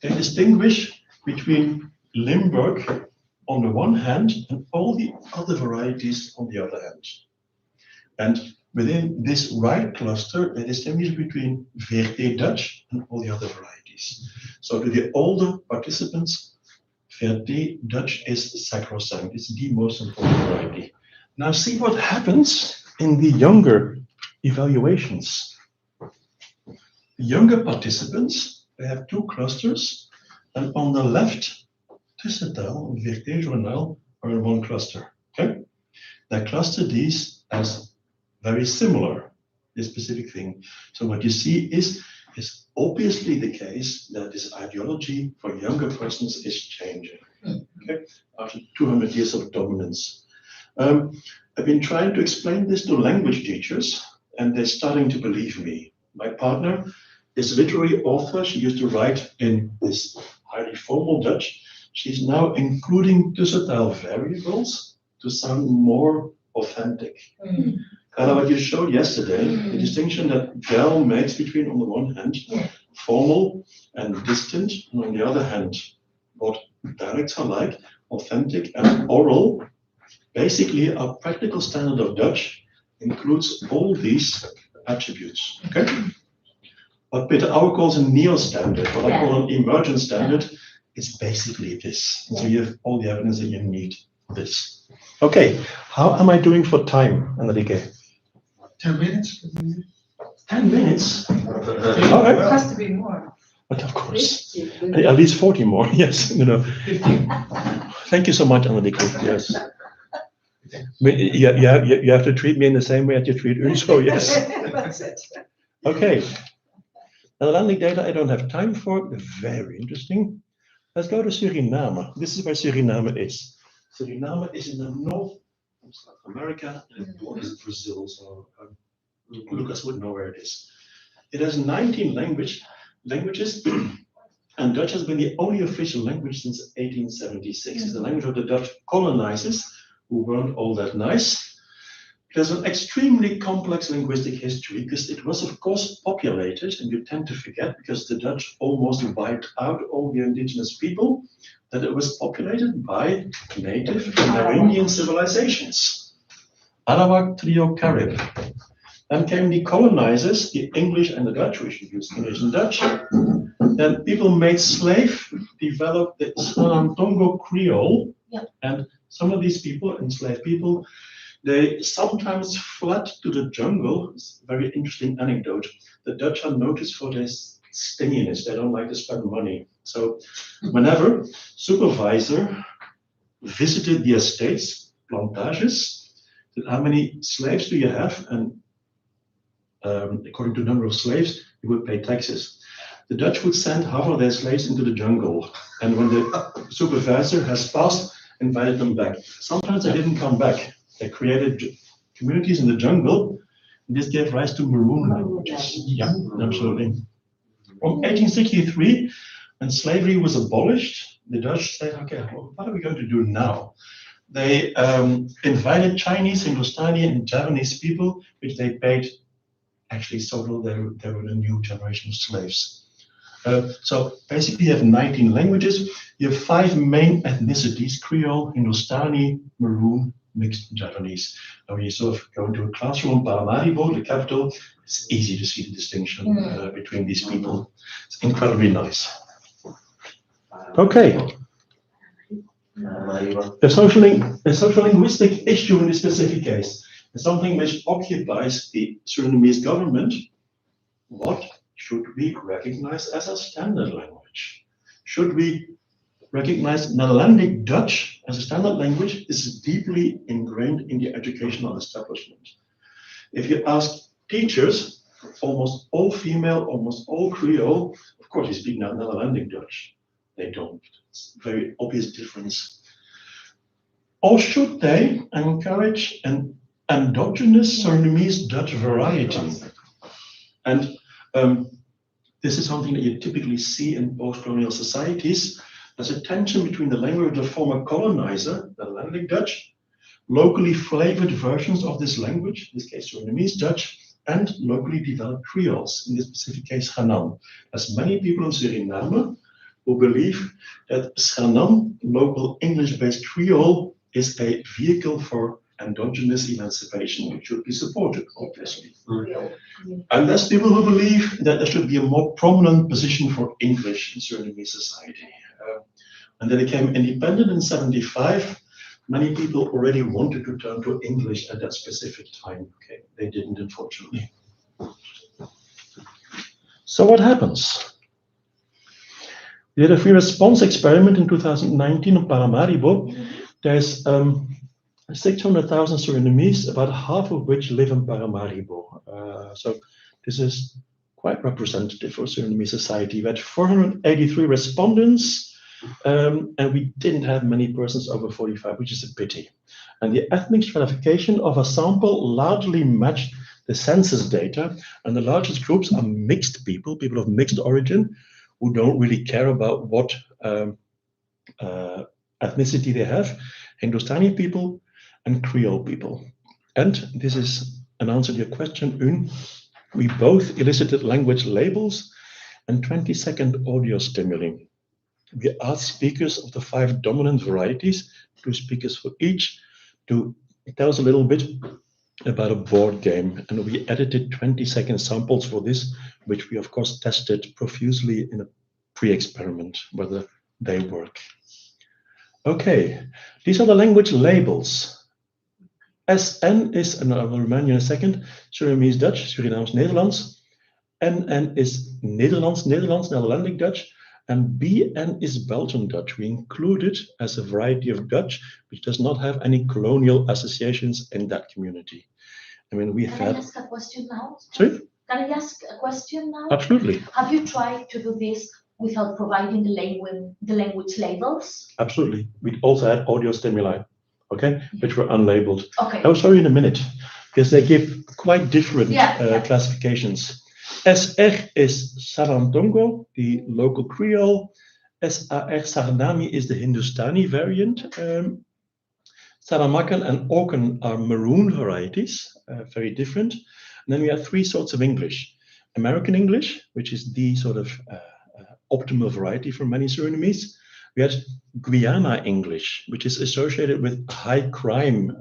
they distinguish between Limburg on the one hand and all the other varieties on the other hand. And within this right cluster, they distinguish between VRT Dutch and all the other varieties. So to the older participants, VRT Dutch is sacrosanct. It's the most important variety. Now see what happens in the younger evaluations. The younger participants, they have 2 clusters, and on the left, Tussentaal and VRT Journaal are in 1 cluster. Okay? They cluster these as very similar, this specific thing. So what you see is obviously the case that this ideology for younger persons is changing. Okay? After 200 years of dominance. I've been trying to explain this to language teachers, and they're starting to believe me. My partner is a literary author. She used to write in this highly formal Dutch. She's now including Tussentaal variables to sound more authentic. Kind of what you showed yesterday, the distinction that Gell makes between, on the one hand, formal and distant, and on the other hand, what dialects are like, authentic and oral. Basically, our practical standard of Dutch includes all these attributes. Okay? What Peter Auer calls a neo-standard, what I call an emergent standard, is basically this. And so you have all the evidence that you need for this. Okay, how am I doing for time, Enrique? 10 minutes. 10 minutes? All It right. has to be more. But of course, at least 40 more. Yes, you know. Thank you so much, Annelieke. Yes. You have to treat me in the same way as you treat Unso. Yes. That's it. Okay. Netherlandic data I don't have time for. Very interesting. Let's go to Suriname. This is where Suriname is. Suriname is in the north of South America and it borders Brazil. So Lucas would know where it is. It has 19 languages, and Dutch has been the only official language since 1876. It's the language of the Dutch colonizers, who weren't all that nice. There's an extremely complex linguistic history because it was, of course, populated, and you tend to forget because the Dutch almost wiped out all the indigenous people, that it was populated by native Amerindian civilizations. Arawak, Trio, Carib. Then came the colonizers, the English and the Dutch, which used English and Dutch. Then people made slave, developed the Sranan-Tongo Creole, and some of these people, enslaved people, they sometimes fled to the jungle. It's a very interesting anecdote. The Dutch are noticed for their stinginess. They don't like to spend money. So whenever supervisor visited the estates, plantages, said, how many slaves do you have? And according to the number of slaves, you would pay taxes. The Dutch would send half of their slaves into the jungle. And when the supervisor has passed, invited them back. Sometimes they didn't come back. They created communities in the jungle, and this gave rise to maroon languages. Yeah, absolutely. From 1863, when slavery was abolished, the Dutch said, okay, what are we going to do now? They invited Chinese, Hindustani, and Javanese people, which they paid actually so little, they were the new generation of slaves. So basically you have 19 languages. You have 5 main ethnicities: Creole, Hindustani, Maroon, mixed Japanese. Now when you sort of go into a classroom in Paramaribo, the capital, it's easy to see the distinction between these people. It's incredibly nice. Okay. The social linguistic issue in this specific case is something which occupies the Surinamese government. What should we recognize as a standard language? Should we recognize Netherlandic Dutch as a standard language? This is deeply ingrained in the educational establishment. If you ask teachers, almost all female, almost all Creole, of course they speak now Netherlandic Dutch. They don't. It's a very obvious difference. Or should they encourage an endogenous Surinamese Dutch variety? And this is something that you typically see in post-colonial societies. There's a tension between the language of the former colonizer, the Netherlandic Dutch, locally flavored versions of this language, in this case Surinamese Dutch, and locally developed Creoles, in this specific case Hanan. There's many people in Suriname who believe that Hanan, local English-based Creole, is a vehicle for endogenous emancipation, which should be supported, obviously. And there's people who believe that there should be a more prominent position for English in Surinamese society. And then it became independent in 1975. Many people already wanted to turn to English at that specific time. Okay, they didn't, unfortunately. So what happens? We did a free response experiment in 2019 in Paramaribo. There's 600,000 Surinamese, about half of which live in Paramaribo. So this is quite representative for Surinamese society. We had 483 respondents, and we didn't have many persons over 45, which is a pity. And the ethnic stratification of a sample largely matched the census data, and the largest groups are mixed people, people of mixed origin, who don't really care about what ethnicity they have, Hindustani people and Creole people. And this is an answer to your question, Un. We both elicited language labels and 20-second audio stimuli. We asked speakers of the 5 dominant varieties, 2 speakers for each, to tell us a little bit about a board game. And we edited 20-second samples for this, which we of course tested profusely in a pre-experiment, whether they work. Okay, these are the language labels. SN is, and I will remind you in a second, Surinamese Dutch, Surinaams Nederlands. NN is Nederlands, Netherlandic Dutch, and BN is Belgian Dutch. We include it as a variety of Dutch, which does not have any colonial associations in that community. I mean, we've Can I had. ask a question now? Sorry? Can I ask a question now? Absolutely. Have you tried to do this without providing the language labels? Absolutely. We also had audio stimuli, okay, which were unlabeled. Okay. I'll show you in a minute, because they give quite different classifications. SR is Sarantongo, the local Creole. SAR Saranami is the Hindustani variant. Saramakan and Auken are maroon varieties, very different. And then we have three sorts of English. American English, which is the sort of optimal variety for many Surinamese. We had Guyana English, which is associated with high crime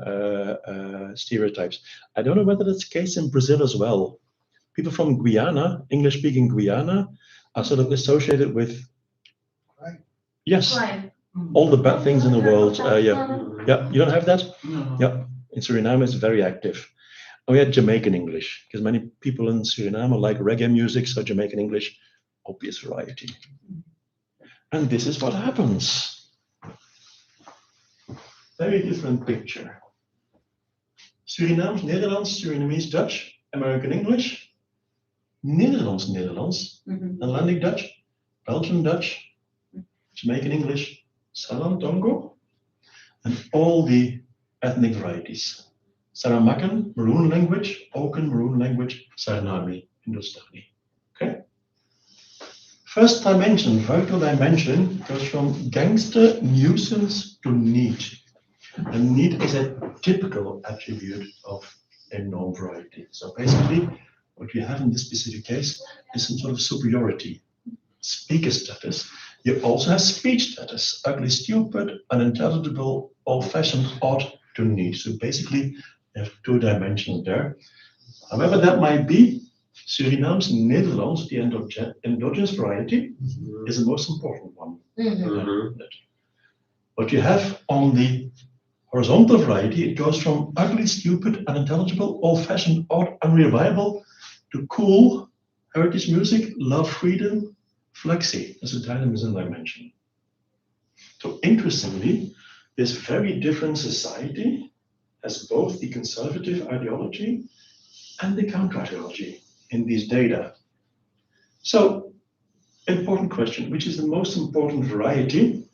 stereotypes. I don't know whether that's the case in Brazil as well. People from Guyana, English-speaking Guyana, are sort of associated with, yes, Crime. all the bad things in the world. Yeah, you don't have that? No. Yeah, in Suriname it's very active. And we had Jamaican English, because many people in Suriname like reggae music, so Jamaican English, obvious variety. And this is what happens. Very different picture. Surinaams, Nederlands, Surinamese Dutch, American English, Netherlands, Atlantic Dutch, Belgian Dutch, Jamaican English, Sarantongo, and all the ethnic varieties. Saramakan, Maroon language, Auken, Maroon language, Saranami, Hindustani. Okay? First dimension, vertical dimension, goes from gangster, nuisance to need. And need is a typical attribute of a known variety. So basically, what we have in this specific case is some sort of superiority. Speaker status. You also have speech status, ugly, stupid, unintelligible, old-fashioned, odd to need. So basically, you have two dimensions there. However that might be, Surinaams, Nederlands, the endogenous variety, is the most important one. What you have on the horizontal variety, it goes from ugly, stupid, unintelligible, old-fashioned, odd, unreliable, to cool, heritage music, love, freedom, flexi, as a dynamism dimension. So interestingly, this very different society has both the conservative ideology and the counter-ideology in these data. So, important question, which is the most important variety?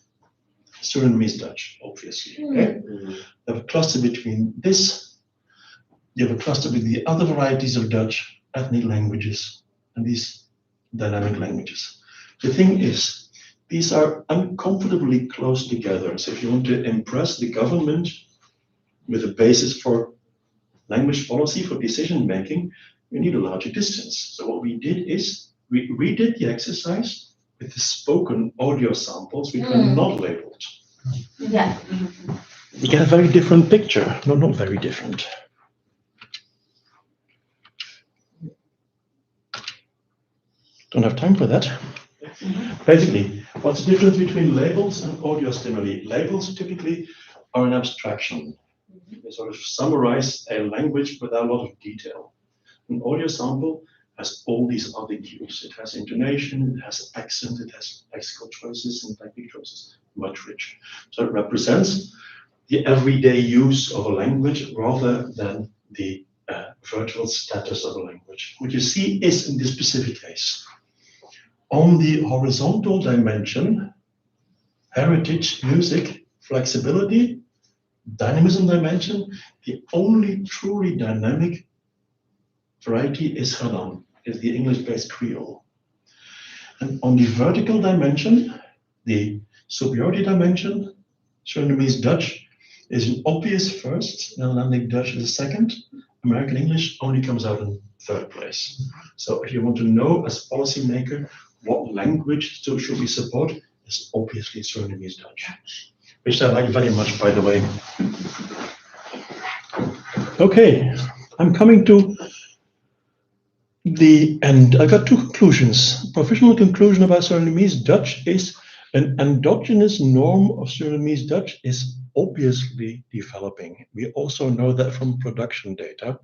Surinamese Dutch, obviously. Okay? You have a cluster between this, you have a cluster with the other varieties of Dutch, ethnic languages, and these dynamic languages. The thing is, these are uncomfortably close together. So if you want to impress the government with a basis for language policy, for decision making, you need a larger distance. So what we did is, we redid the exercise with the spoken audio samples which were not labeled. Yeah. You get a very different picture. No, not very different. Don't have time for that. Basically, what's the difference between labels and audio stimuli? Labels typically are an abstraction. They sort of summarize a language without a lot of detail. An audio sample has all these other cues. It has intonation, it has accent, it has lexical choices and technical choices, much richer. So it represents the everyday use of a language rather than the virtual status of a language. What you see is in this specific case. On the horizontal dimension, heritage, music, flexibility, dynamism dimension, the only truly dynamic variety is Galang, is the English-based Creole. And on the vertical dimension, the superiority dimension, Surinamese Dutch is an obvious first, Netherlandic Dutch is a second, American English only comes out in third place. So if you want to know as a policymaker what language should we support, it's obviously Surinamese Dutch, which I like very much, by the way. Okay, I'm coming to the end. I got two conclusions. Provisional conclusion about Surinamese Dutch is an endogenous norm of Surinamese Dutch is obviously developing. We also know that from production data.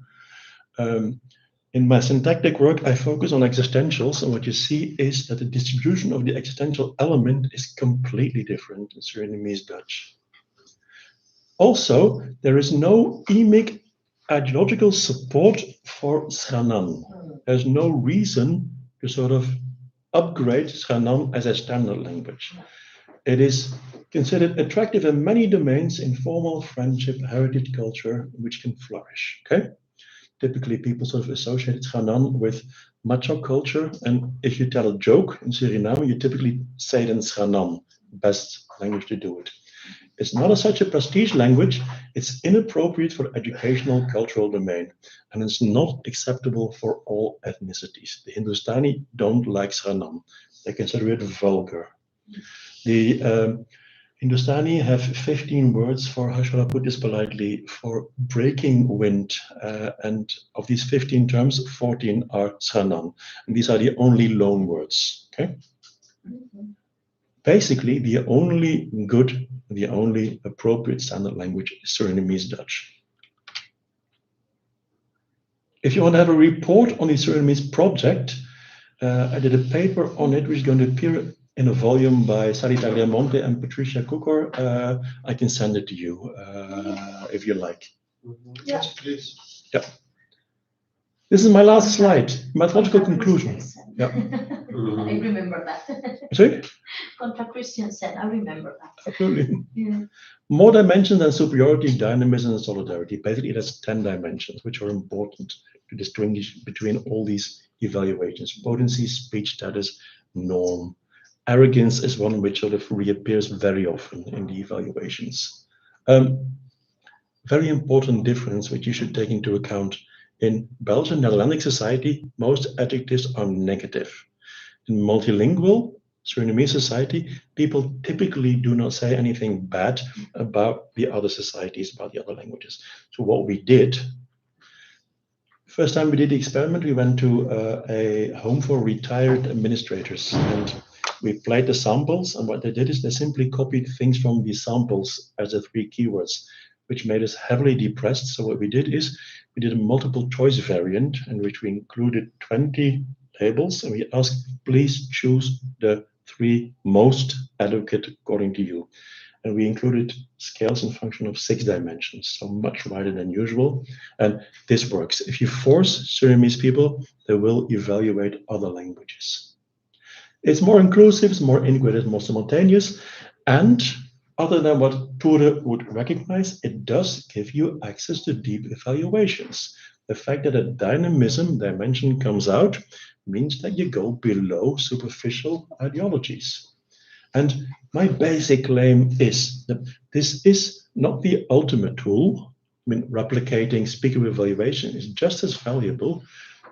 In my syntactic work, I focus on existentials, and what you see is that the distribution of the existential element is completely different in Surinamese Dutch. Also, there is no emic ideological support for Sranan. There's no reason to sort of upgrade Sranan as a standard language. It is considered attractive in many domains, informal, friendship, heritage, culture, which can flourish, okay? Typically, people sort of associate Sranan with macho culture, and if you tell a joke in Suriname, you typically say it in Sranan, best language to do it. It's not such a prestige language, it's inappropriate for educational cultural domain, and it's not acceptable for all ethnicities. The Hindustani don't like Sranan, they consider it vulgar. The Hindustani have 15 words for, how shall I put this politely, for breaking wind, and of these 15 terms, 14 are Sranan, and these are the only loan words, okay? Basically, the only good, the only appropriate standard language is Surinamese Dutch. If you want to have a report on the Surinamese project, I did a paper on it, which is going to appear in a volume by Sarita Riamonte and Patricia Kukor. I can send it to you if you like. Yes, please. Yeah. This is my last slide, methodological conclusion. Yeah. I remember that. Sorry? Contra Christiansen, I remember that. Absolutely. Yeah. More dimensions than superiority, dynamism, and solidarity. Basically, that's 10 dimensions, which are important to distinguish between all these evaluations. Potency, speech status, norm. Arrogance is one which sort of reappears very often in the evaluations. Very important difference which you should take into account. In Belgian Netherlandic society, most adjectives are negative. In multilingual Surinamese society, people typically do not say anything bad about the other societies, about the other languages. So what we did, first time we did the experiment, we went to a home for retired administrators, and we played the samples, and what they did is they simply copied things from the samples as the 3 keywords, which made us heavily depressed. So what we did is we did a multiple choice variant in which we included 20 labels, and we asked, please choose the 3 most adequate according to you. And we included scales in function of 6 dimensions, so much wider than usual. And this works. If you force Surinamese people, they will evaluate other languages. It's more inclusive, it's more integrated, more simultaneous, and other than what Ture would recognize, it does give you access to deep evaluations. The fact that a dynamism dimension comes out means that you go below superficial ideologies. And my basic claim is that this is not the ultimate tool. I mean, replicating speaker evaluation is just as valuable,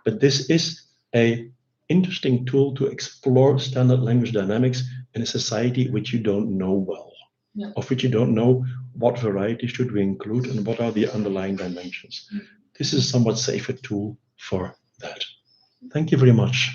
but this is an interesting tool to explore standard language dynamics in a society which you don't know well. Yeah. Of which you don't know what variety should we include and what are the underlying dimensions. This is a somewhat safer tool for that. Thank you very much.